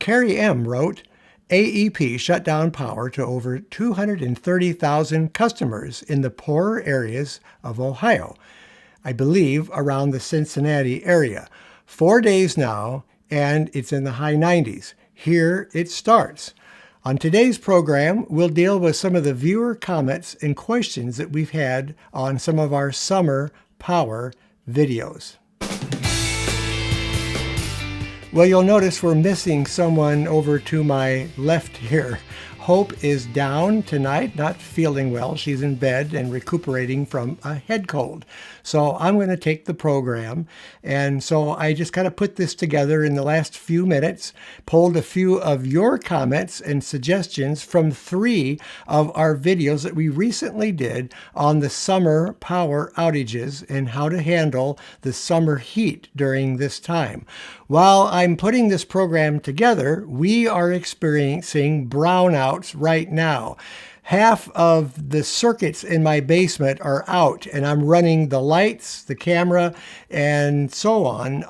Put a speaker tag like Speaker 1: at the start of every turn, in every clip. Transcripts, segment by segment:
Speaker 1: Carrie M. wrote, AEP shut down power to over 230,000 customers in the poorer areas of Ohio, I believe around the Cincinnati area. 4 days now, and it's in the high 90s. Here it starts. On today's program, we'll deal with some of the viewer comments and questions that we've had on some of our summer power videos. Well, you'll notice we're missing someone over to my left here. Hope is down tonight, not feeling well. She's in bed and recuperating from a head cold. So I'm going to take the program. And so I just kind of put this together in the last few minutes, pulled a few of your comments and suggestions from 3 of our videos that we recently did on the summer power outages and how to handle the summer heat during this time. While I'm putting this program together, we are experiencing brownouts right now. Half of the circuits in my basement are out, and I'm running the lights, the camera, and so on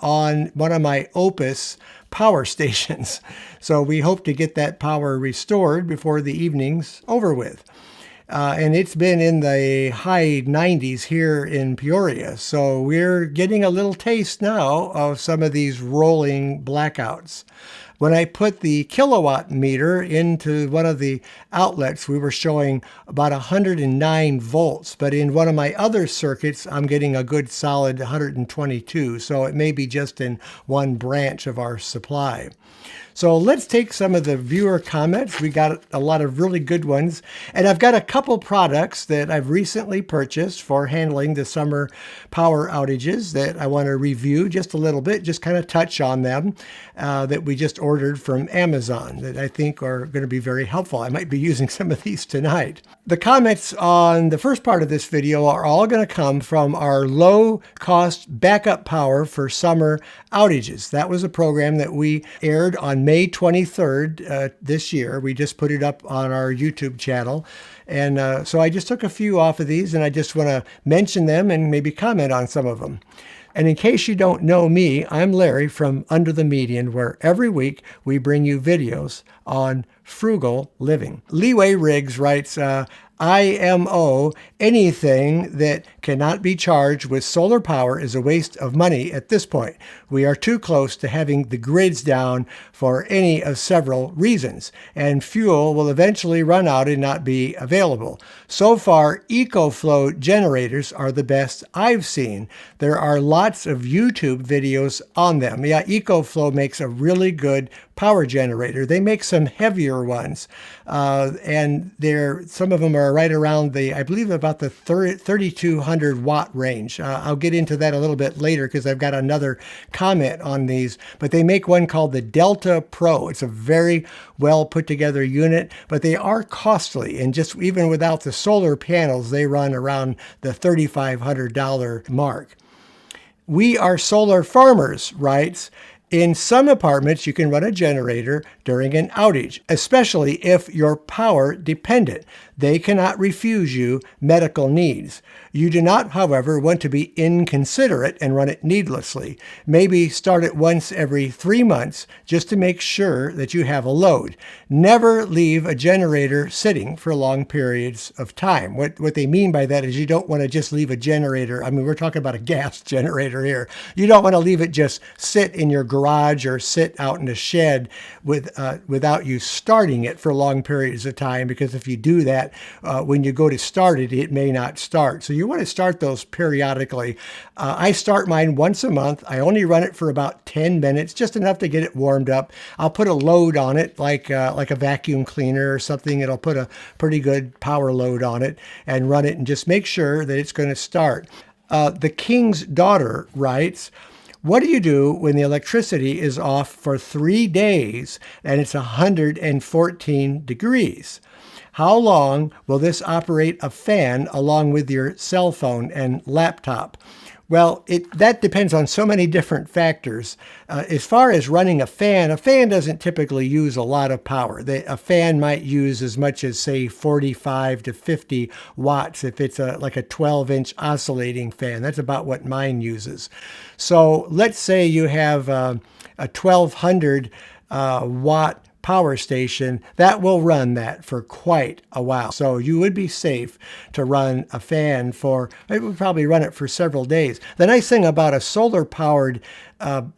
Speaker 1: one of my Opus power stations. So we hope to get that power restored before the evening's over with. And it's been in the high 90s here in Peoria. So we're getting a little taste now of some of these rolling blackouts. When I put the kilowatt meter into one of the outlets, we were showing about 109 volts. But in one of my other circuits, I'm getting a good solid 122. So it may be just in one branch of our supply. So let's take some of the viewer comments. We got a lot of really good ones. And I've got a couple products that I've recently purchased for handling the summer power outages that I want to review just a little bit, just kind of touch on them, that we just ordered from Amazon that I think are going to be very helpful. I might be using some of these tonight. The comments on the first part of this video are all going to come from our low-cost backup power for summer outages. That was a program that we aired on May 23rd this year. We just put it up on our YouTube channel. And so I just took a few off of these, and I just want to mention them and maybe comment on some of them. And in case you don't know me, I'm Larry from Under the Median, where every week we bring you videos on frugal living. Leeway Riggs writes, IMO, anything that cannot be charged with solar power is a waste of money at this point. We are too close to having the grids down for any of several reasons, and fuel will eventually run out and not be available. So far, EcoFlow generators are the best I've seen. There are lots of YouTube videos on them. Yeah, EcoFlow makes a really good power generator. They make some heavier ones, and some of them are right around I believe about the 3,200 watt range. I'll get into that a little bit later because I've got another comment on these, but they make one called the Delta Pro. It's a very well put together unit, but they are costly, and just even without the solar panels, they run around the $3,500 mark. We Are Solar Farmers writes, in some apartments, you can run a generator during an outage, especially if you're power dependent. They cannot refuse you medical needs. You do not, however, want to be inconsiderate and run it needlessly. Maybe start it once every 3 months just to make sure that you have a load. Never leave a generator sitting for long periods of time. What they mean by that is you don't want to just leave a generator. I mean, we're talking about a gas generator here. You don't want to leave it just sit in your garage or sit out in a shed without you starting it for long periods of time, because if you do that, when you go to start it, it may not start. So you want to start those periodically. I start mine once a month. I only run it for about 10 minutes, just enough to get it warmed up. I'll put a load on it, like a vacuum cleaner or something. It'll put a pretty good power load on it and run it and just make sure that it's going to start. The King's Daughter writes, what do you do when the electricity is off for 3 days and it's 114 degrees? How long will this operate a fan along with your cell phone and laptop? Well, that depends on so many different factors. As far as running a fan doesn't typically use a lot of power. A fan might use as much as, say, 45 to 50 watts if it's like a 12-inch oscillating fan. That's about what mine uses. So let's say you have a 1200 watt power station, that will run that for quite a while. So you would be safe to run a fan for, it would probably run it for several days. The nice thing about a solar powered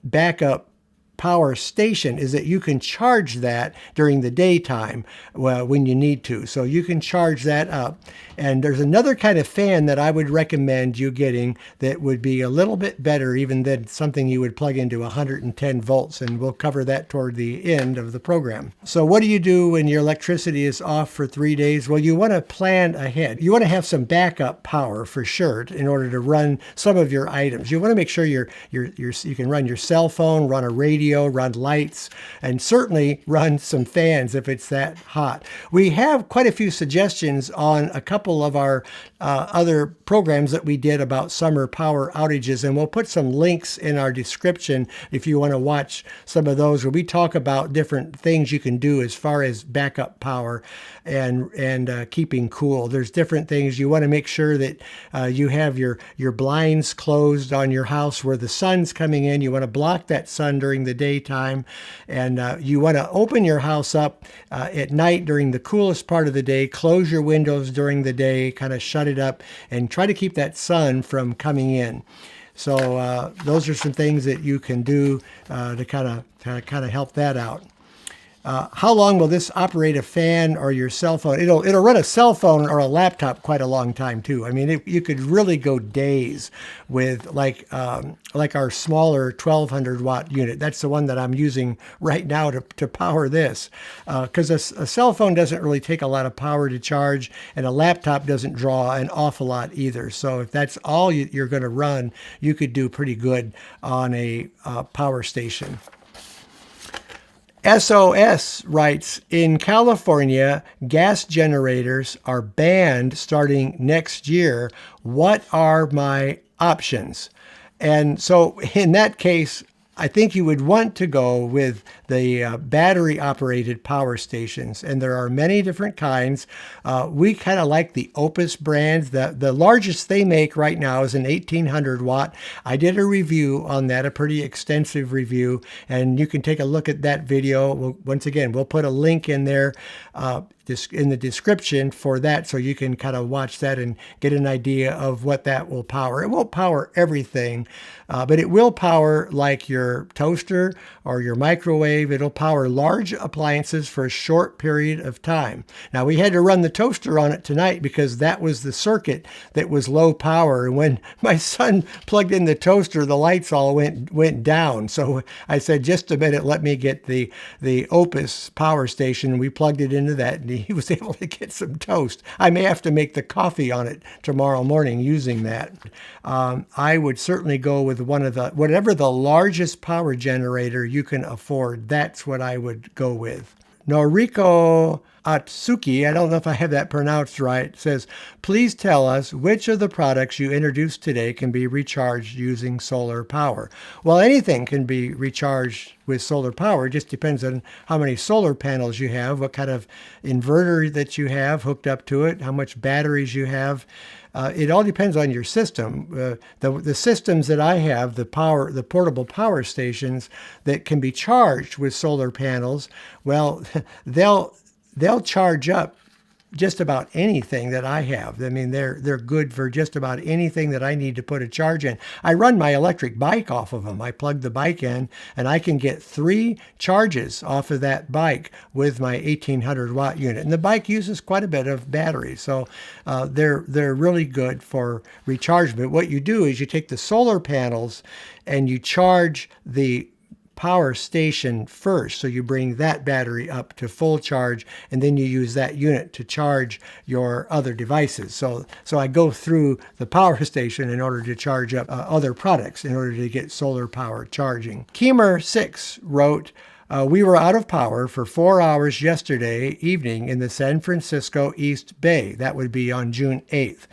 Speaker 1: backup power station is that you can charge that during the daytime when you need to. So you can charge that up. And there's another kind of fan that I would recommend you getting that would be a little bit better even than something you would plug into 110 volts. And we'll cover that toward the end of the program. So what do you do when your electricity is off for 3 days? Well, you want to plan ahead. You want to have some backup power for sure in order to run some of your items. You want to make sure you can run your cell phone, run a radio, run lights, and certainly run some fans if it's that hot. We have quite a few suggestions on a couple of our other programs that we did about summer power outages, and we'll put some links in our description if you want to watch some of those where we talk about different things you can do as far as backup power and keeping cool. There's different things. You want to make sure that you have your blinds closed on your house where the sun's coming in. You want to block that sun during the daytime, and you want to open your house up at night during the coolest part of the day. Close your windows during the day, kind of shut it up, and try to keep that sun from coming in. So those are some things that you can do to kind of help that out. How long will this operate a fan or your cell phone? It'll run a cell phone or a laptop quite a long time too. I mean, you could really go days with like our smaller 1200 watt unit. That's the one that I'm using right now to power this, because a cell phone doesn't really take a lot of power to charge, and a laptop doesn't draw an awful lot either. So if that's all you're going to run, you could do pretty good on a power station. SOS writes, in California, gas generators are banned starting next year. What are my options? And so in that case, I think you would want to go with the battery-operated power stations, and there are many different kinds. We kind of like the Opus brand. The largest they make right now is an 1800 watt. I did a review on that, a pretty extensive review, and you can take a look at that video. Once again, we'll put a link in there in the description for that, so you can kind of watch that and get an idea of what that will power. It won't power everything, but it will power like your toaster or your microwave. It'll power large appliances for a short period of time. Now, we had to run the toaster on it tonight because that was the circuit that was low power. And when my son plugged in the toaster, the lights all went down. So I said, just a minute, let me get the Opus power station. We plugged it into that, and he was able to get some toast. I may have to make the coffee on it tomorrow morning using that. I would certainly go with whatever the largest power generator you can afford. That's what I would go with. Noriko Atsuki, I don't know if I have that pronounced right, says, please tell us which of the products you introduced today can be recharged using solar power. Well, anything can be recharged with solar power. It just depends on how many solar panels you have, what kind of inverter that you have hooked up to it, how much batteries you have. It all depends on your system. The systems that I have, the portable power stations that can be charged with solar panels, well, they'll charge up just about anything that I have. I mean, they're good for just about anything that I need to put a charge in. I run my electric bike off of them. I plug the bike in, and I can get 3 charges off of that bike with my 1800 watt unit. And the bike uses quite a bit of battery, so they're really good for recharge. But what you do is you take the solar panels and you charge the power station first. So you bring that battery up to full charge, and then you use that unit to charge your other devices. So I go through the power station in order to charge up other products in order to get solar power charging. Keemer6 wrote, we were out of power for 4 hours yesterday evening in the San Francisco East Bay. That would be on June 8th.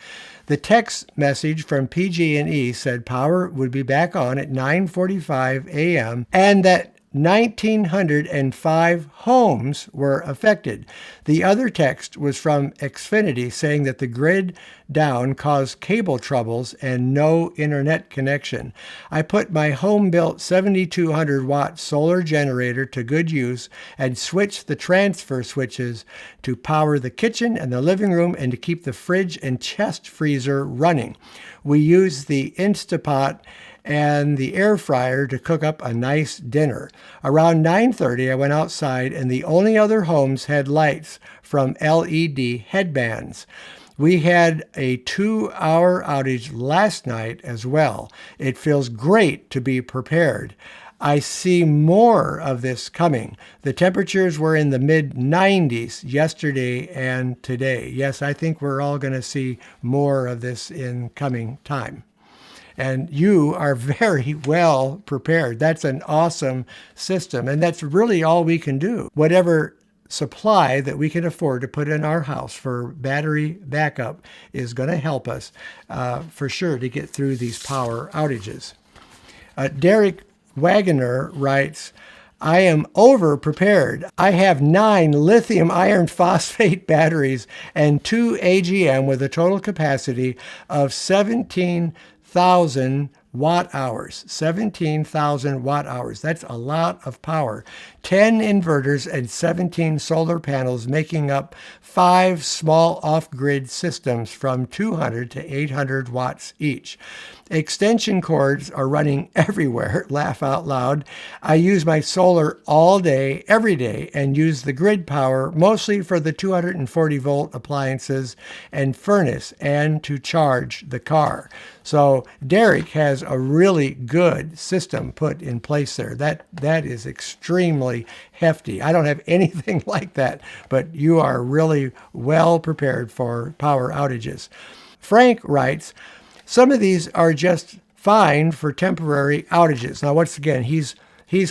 Speaker 1: The text message from PG&E said power would be back on at 9:45 a.m. and that 1,905 homes were affected. The other text was from Xfinity saying that the grid down caused cable troubles and no internet connection. I put my home-built 7,200 watt solar generator to good use and switched the transfer switches to power the kitchen and the living room and to keep the fridge and chest freezer running. We used the Instapot and the air fryer to cook up a nice dinner. Around 9:30, I went outside, and the only other homes had lights from LED headbands. We had a 2-hour outage last night as well. It feels great to be prepared. I see more of this coming. The temperatures were in the mid-90s yesterday and today. Yes, I think we're all going to see more of this in coming time. And you are very well prepared. That's an awesome system. And that's really all we can do. Whatever supply that we can afford to put in our house for battery backup is going to help us for sure to get through these power outages. Derek Wagoner writes, I am over prepared. I have 9 lithium iron phosphate batteries and 2 AGM with a total capacity of 17,000 watt hours. 17,000 watt hours. That's a lot of power. 10 inverters and 17 solar panels, making up 5 small off-grid systems from 200 to 800 watts each. Extension cords are running everywhere. Laugh out loud. I use my solar all day, every day, and use the grid power mostly for the 240 volt appliances and furnace and to charge the car. So Derek has a really good system put in place there. That is extremely hefty. I don't have anything like that, but you are really well prepared for power outages. Frank writes, some of these are just fine for temporary outages. Now, once again, he's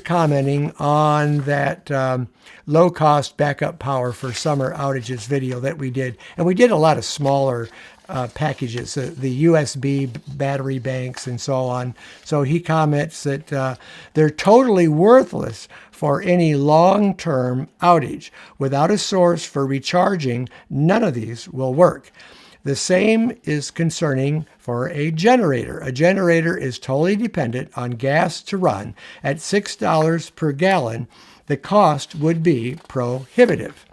Speaker 1: commenting on that low-cost backup power for summer outages video that we did. And we did a lot of smaller packages, the USB battery banks and so on. So he comments that they're totally worthless for any long-term outage. Without a source for recharging, none of these will work. The same is concerning for a generator. A generator is totally dependent on gas to run. At $6 per gallon, the cost would be prohibitive.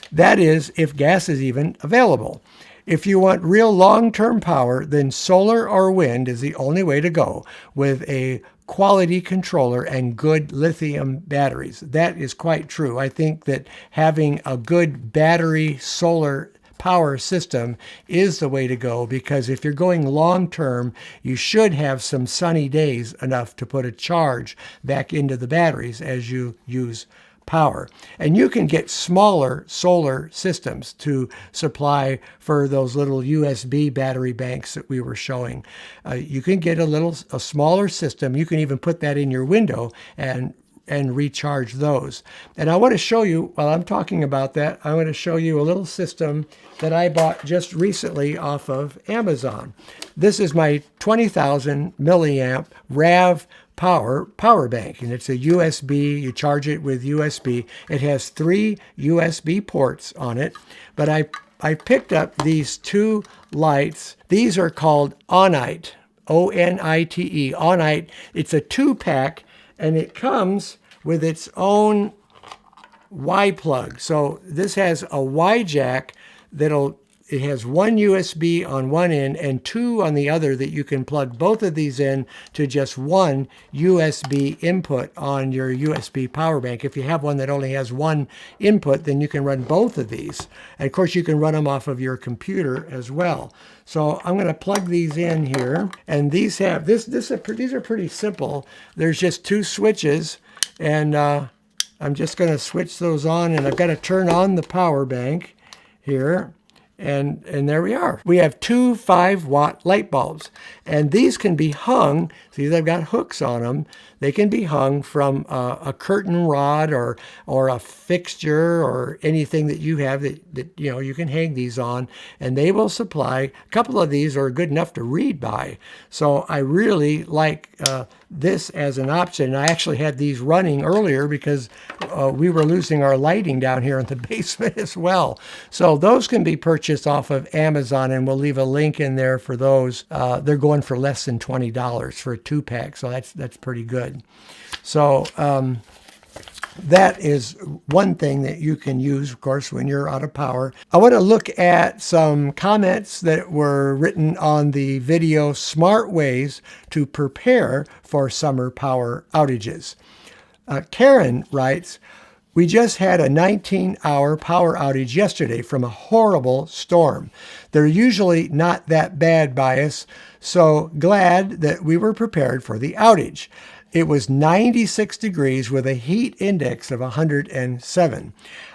Speaker 1: That is, if gas is even available. If you want real long-term power, then solar or wind is the only way to go with a quality controller and good lithium batteries. That is quite true. I think that having a good battery solar power system is the way to go, because if you're going long term, you should have some sunny days enough to put a charge back into the batteries as you use power. And you can get smaller solar systems to supply for those little USB battery banks that we were showing. You can get a smaller system. You can even put that in your window and recharge those. And I want to show you, while I'm talking about that, I want to show you a little system that I bought just recently off of Amazon. This is my 20,000 milliamp RAV power bank, and it's a USB. You charge it with USB. It has 3 USB ports on it, but I picked up these 2 lights. These are called Onite, O-N-I-T-E, Onite. It's a 2-pack, and it comes with its own Y plug. So this has a Y jack it has 1 USB on one end and 2 on the other that you can plug both of these in to just 1 USB input on your USB power bank. If you have one that only has 1 input, then you can run both of these. And of course, you can run them off of your computer as well. So I'm going to plug these in here, and these are pretty simple. There's just 2 switches, and I'm just going to switch those on, and I've got to turn on the power bank here, and there we are. We have 2 5-watt light bulbs, and these can be hung. See, they've got hooks on them. They can be hung from a curtain rod or a fixture or anything that you have that you can hang these on, and they will supply. A couple of these are good enough to read by. So I really like this as an option. I actually had these running earlier because we were losing our lighting down here in the basement as well. So those can be purchased off of Amazon, and we'll leave a link in there for those. They're going for less than $20 for a 2-pack, so that's pretty good. So that is one thing that you can use, of course, when you're out of power. I want to look at some comments that were written on the video Smart Ways to Prepare for Summer Power Outages. Karen writes, "We just had a 19-hour power outage yesterday from a horrible storm. They're usually not that bad by us, so glad that we were prepared for the outage. It was 96 degrees with a heat index of 107.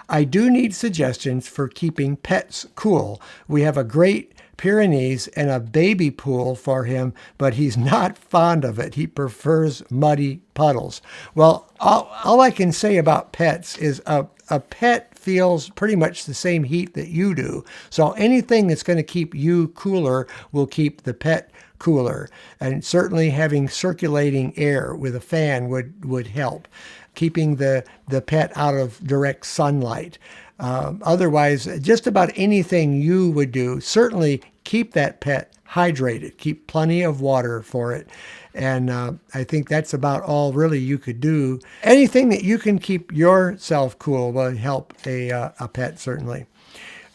Speaker 1: I do need suggestions for keeping pets cool. We have a Great Pyrenees and a baby pool for him, but he's not fond of it. He prefers muddy puddles." Well, all I can say about pets is a pet feels pretty much the same heat that you do. So anything that's going to keep you cooler will keep the pet cooler. And certainly having circulating air with a fan would help. Keeping the pet out of direct sunlight. Otherwise, just about anything you would do, certainly keep that pet hydrated. Keep plenty of water for it. And I think that's about all really you could do. Anything that you can keep yourself cool will help a pet, certainly.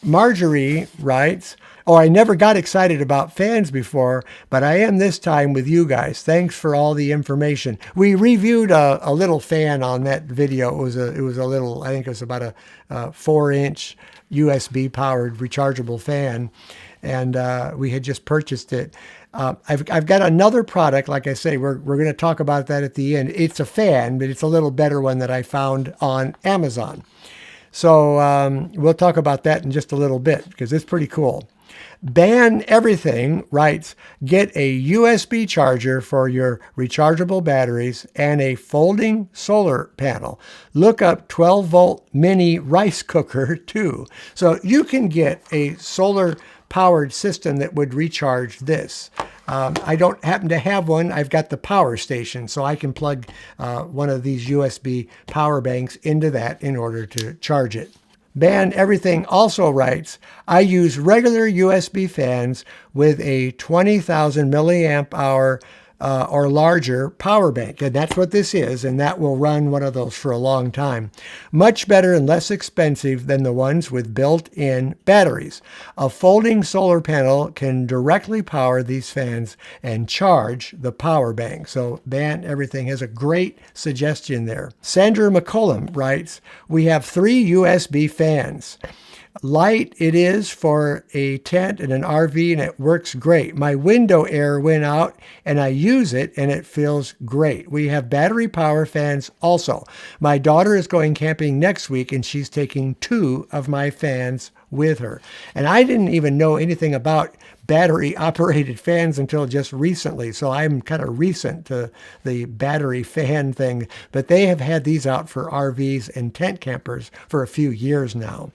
Speaker 1: Marjorie writes, "Oh, I never got excited about fans before, but I am this time with you guys. Thanks for all the information." We reviewed a little fan on that video. It was a little, I think it was about a 4-inch USB powered rechargeable fan, and we had just purchased it. I've got another product, like I say, we're going to talk about that at the end. It's a fan, but it's a little better one that I found on Amazon. So we'll talk about that in just a little bit because it's pretty cool. Ban Everything writes, "Get a USB charger for your rechargeable batteries and a folding solar panel. Look up 12-volt mini rice cooker too." So you can get a solar powered system that would recharge this. I don't happen to have one. I've got the power station, so I can plug one of these USB power banks into that in order to charge it. Ban Everything also writes, "I use regular USB fans with a 20,000 milliamp hour or larger power bank." And that's what this is, and that will run one of those for a long time. "Much better and less expensive than the ones with built-in batteries. A folding solar panel can directly power these fans and charge the power bank." So Ban Everything has a great suggestion there. Sandra McCollum writes, "We have 3 USB fans. Light it is for a tent and an RV, and it works great. My window air went out and I use it and it feels great. We have battery power fans also. My daughter is going camping next week and she's taking 2 of my fans with her." And I didn't even know anything about battery operated fans until just recently. So I'm kind of recent to the battery fan thing, but they have had these out for RVs and tent campers for a few years now.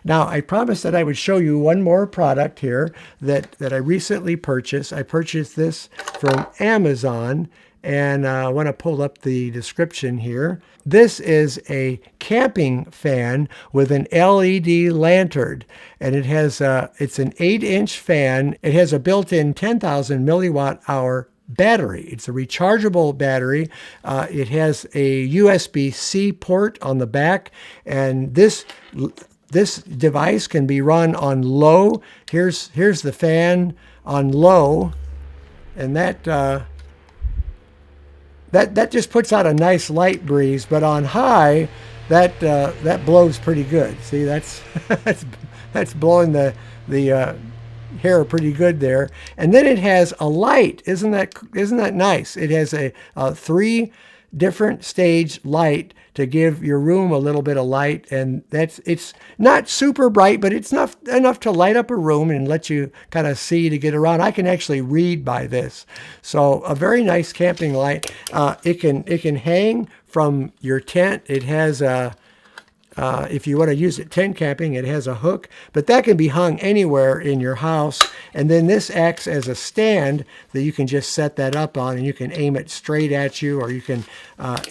Speaker 1: Now, I promised that I would show you one more product here that I recently purchased. I purchased this from Amazon, and I want to pull up the description here. This is a camping fan with an LED lantern, and it has it's an 8-inch fan. It has a built-in 10,000 milliwatt hour battery. It's a rechargeable battery. It has a USB-C port on the back, and this device can be run on low. Here's the fan on low, and that just puts out a nice light breeze. But on high, that blows pretty good. See, that's that's blowing the hair pretty good there. And then it has a light. Isn't that nice? It has a 3 different stage light to give your room a little bit of light, and it's not super bright, but it's enough to light up a room and let you kind of see to get around. I can actually read by this, so a very nice camping light. It can hang from your tent. It has a if you want to use it tent camping, it has a hook, but that can be hung anywhere in your house. And then this acts as a stand that you can just set that up on, and you can aim it straight at you, or you can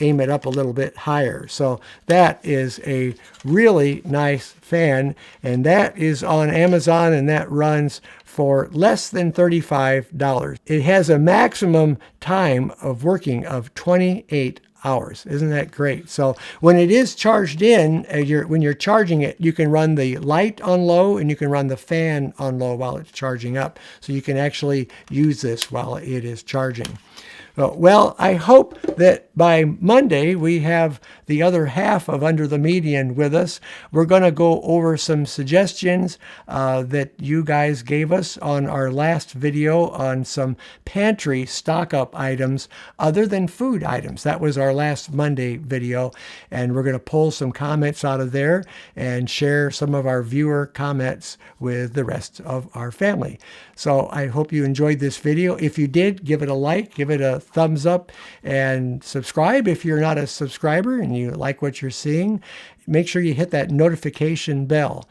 Speaker 1: aim it up a little bit higher. So that is a really nice fan, and that is on Amazon, and that runs for less than $35. It has a maximum time of working of 28 hours. Isn't that great? So when it is charged in, when you're charging it, you can run the light on low and you can run the fan on low while it's charging up. So you can actually use this while it is charging. Well, I hope that by Monday we have the other half of Under the Median with us. We're going to go over some suggestions that you guys gave us on our last video on some pantry stock-up items other than food items. That was our last Monday video, and we're going to pull some comments out of there and share some of our viewer comments with the rest of our family. So I hope you enjoyed this video. If you did, give it a like, give it a thumbs up, and subscribe if you're not a subscriber and you like what you're seeing. Make sure you hit that notification bell.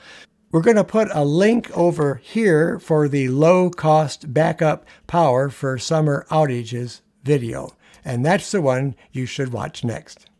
Speaker 1: We're going to put a link over here for the low-cost backup power for summer outages video, and that's the one you should watch next.